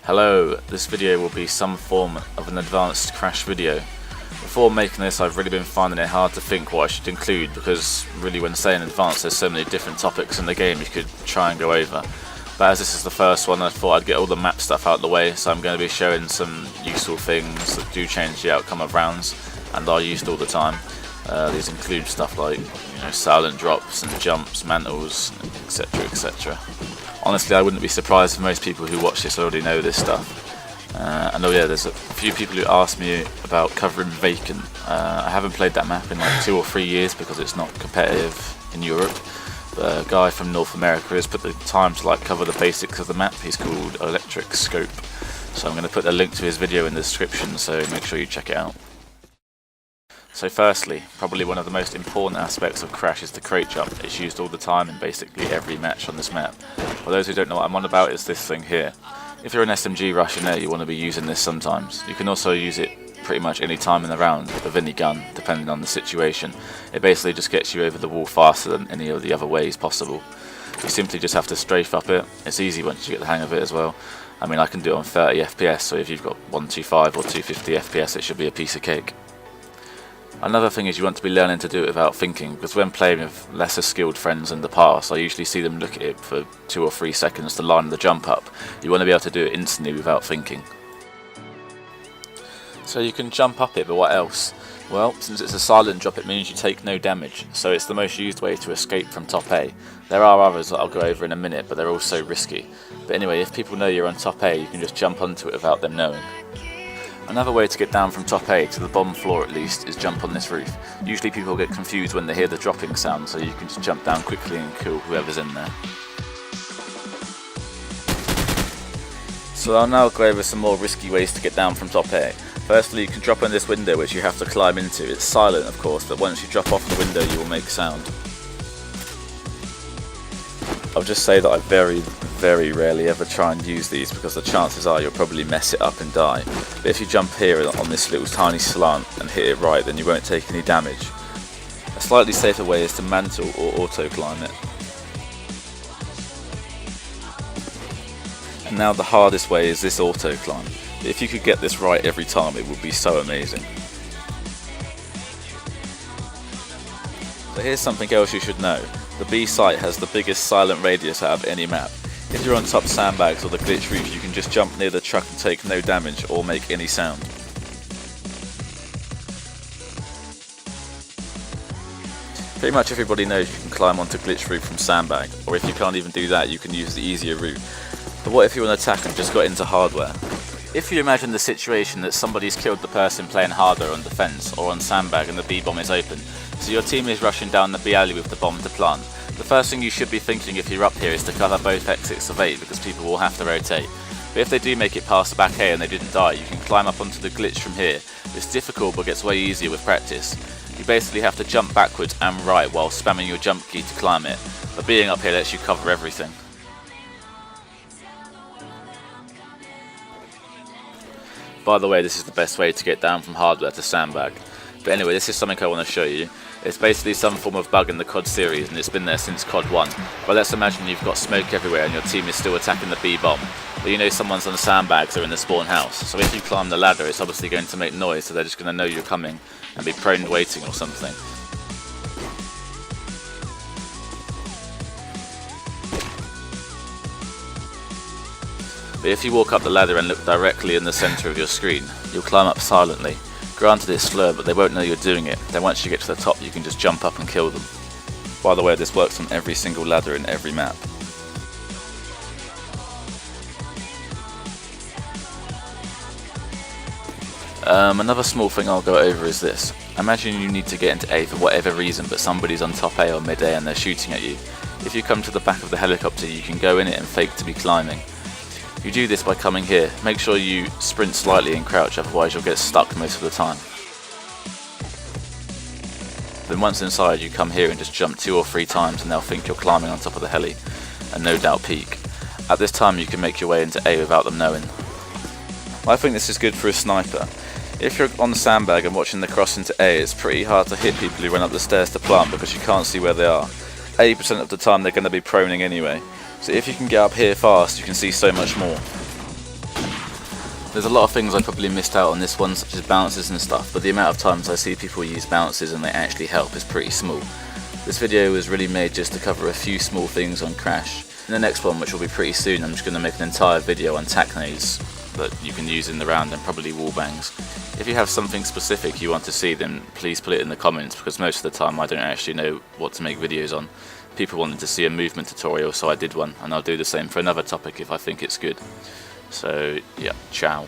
Hello, this video will be some form of an advanced crash video. Before making this, I've really been finding it hard to think what I should include, because really when saying advanced there's so many different topics in the game you could try and go over. But as this is the first one, I thought I'd get all the map stuff out of the way, so I'm going to be showing some useful things that do change the outcome of rounds and are used all the time. These include stuff like silent drops and jumps, mantles, etc, etc. Honestly, I wouldn't be surprised if most people who watch this already know this stuff. And oh yeah, there's a few people who asked me about covering Vacant. I haven't played that map in like 2 or 3 years because it's not competitive in Europe. But a guy from North America has put the time to cover the basics of the map. He's called Electric Scope. So I'm going to put a link to his video in the description, so make sure you check it out. So firstly, probably one of the most important aspects of Crash is the crate jump. It's used all the time in basically every match on this map. For those who don't know what I'm on about, it's this thing here. If you're an SMG rushing there, you want to be using this sometimes. You can also use it pretty much any time in the round with any gun, depending on the situation. It basically just gets you over the wall faster than any of the other ways possible. You simply just have to strafe up it. It's easy once you get the hang of it as well. I mean, I can do it on 30 FPS, so if you've got 125 or 250 FPS, it should be a piece of cake. Another thing is you want to be learning to do it without thinking, because when playing with lesser skilled friends in the past, I usually see them look at it for 2 or 3 seconds to line the jump up. You want to be able to do it instantly without thinking. So you can jump up it, but what else? Well, since it's a silent drop, it means you take no damage, so it's the most used way to escape from top A. There are others that I'll go over in a minute, but they're also risky. But anyway, if people know you're on top A, you can just jump onto it without them knowing. Another way to get down from top A to the bottom floor at least is jump on this roof. Usually people get confused when they hear the dropping sound, so you can just jump down quickly and kill whoever's in there. So I'll now go over some more risky ways to get down from top A. Firstly, you can drop on this window which you have to climb into. It's silent of course, but once you drop off the window you will make sound. I'll just say that I very rarely ever try and use these, because the chances are you'll probably mess it up and die. But if you jump here on this little tiny slant and hit it right, then you won't take any damage. A slightly safer way is to mantle or auto climb it. And now the hardest way is this auto climb. If you could get this right every time, it would be so amazing. So here's something else you should know. The B site has the biggest silent radius out of any map. If you're on top sandbags or the glitch roof, you can just jump near the truck and take no damage or make any sound. Pretty much everybody knows you can climb onto glitch roof from sandbag, or if you can't even do that, you can use the easier route. But what if you're on attack and just got into hardware? If you imagine the situation that somebody's killed the person playing hardware on defense or on sandbag and the B bomb is open, so your team is rushing down the B alley with the bomb to plant, the first thing you should be thinking if you're up here is to cover both exits of 8, because people will have to rotate. But if they do make it past the back A and they didn't die, you can climb up onto the glitch from here. It's difficult but gets way easier with practice. You basically have to jump backwards and right while spamming your jump key to climb it, but being up here lets you cover everything. By the way, this is the best way to get down from hardware to sandbag. But anyway, this is something I want to show you. It's basically some form of bug in the CoD series, and it's been there since CoD 1. But let's imagine you've got smoke everywhere and your team is still attacking the B bomb. But you know someone's on the sandbags or in the spawn house. So if you climb the ladder, it's obviously going to make noise, so they're just going to know you're coming and be prone to waiting or something. But if you walk up the ladder and look directly in the centre of your screen, you'll climb up silently. Granted it's slow, but they won't know you're doing it. Then once you get to the top, you can just jump up and kill them. By the way, this works on every single ladder in every map. Another small thing I'll go over is this. Imagine you need to get into A for whatever reason, but somebody's on top A or mid A and they're shooting at you. If you come to the back of the helicopter, you can go in it and fake to be climbing. You do this by coming here. Make sure you sprint slightly and crouch, otherwise you'll get stuck most of the time. Then once inside, you come here and just jump 2 or 3 times and they'll think you're climbing on top of the heli, and no doubt peek. At this time you can make your way into A without them knowing. I think this is good for a sniper. If you're on the sandbag and watching the cross into A, it's pretty hard to hit people who run up the stairs to plant because you can't see where they are. 80% of the time they're going to be proning anyway. So if you can get up here fast, you can see so much more. There's a lot of things I probably missed out on this one, such as bounces and stuff, but the amount of times I see people use bounces and they actually help is pretty small. This video was really made just to cover a few small things on Crash. In the next one, which will be pretty soon, I'm just going to make an entire video on tac nades that you can use in the round and probably wall bangs. If you have something specific you want to see, then please put it in the comments, because most of the time I don't actually know what to make videos on. People wanted to see a movement tutorial, so I did one, and I'll do the same for another topic if I think it's good. So yeah, ciao.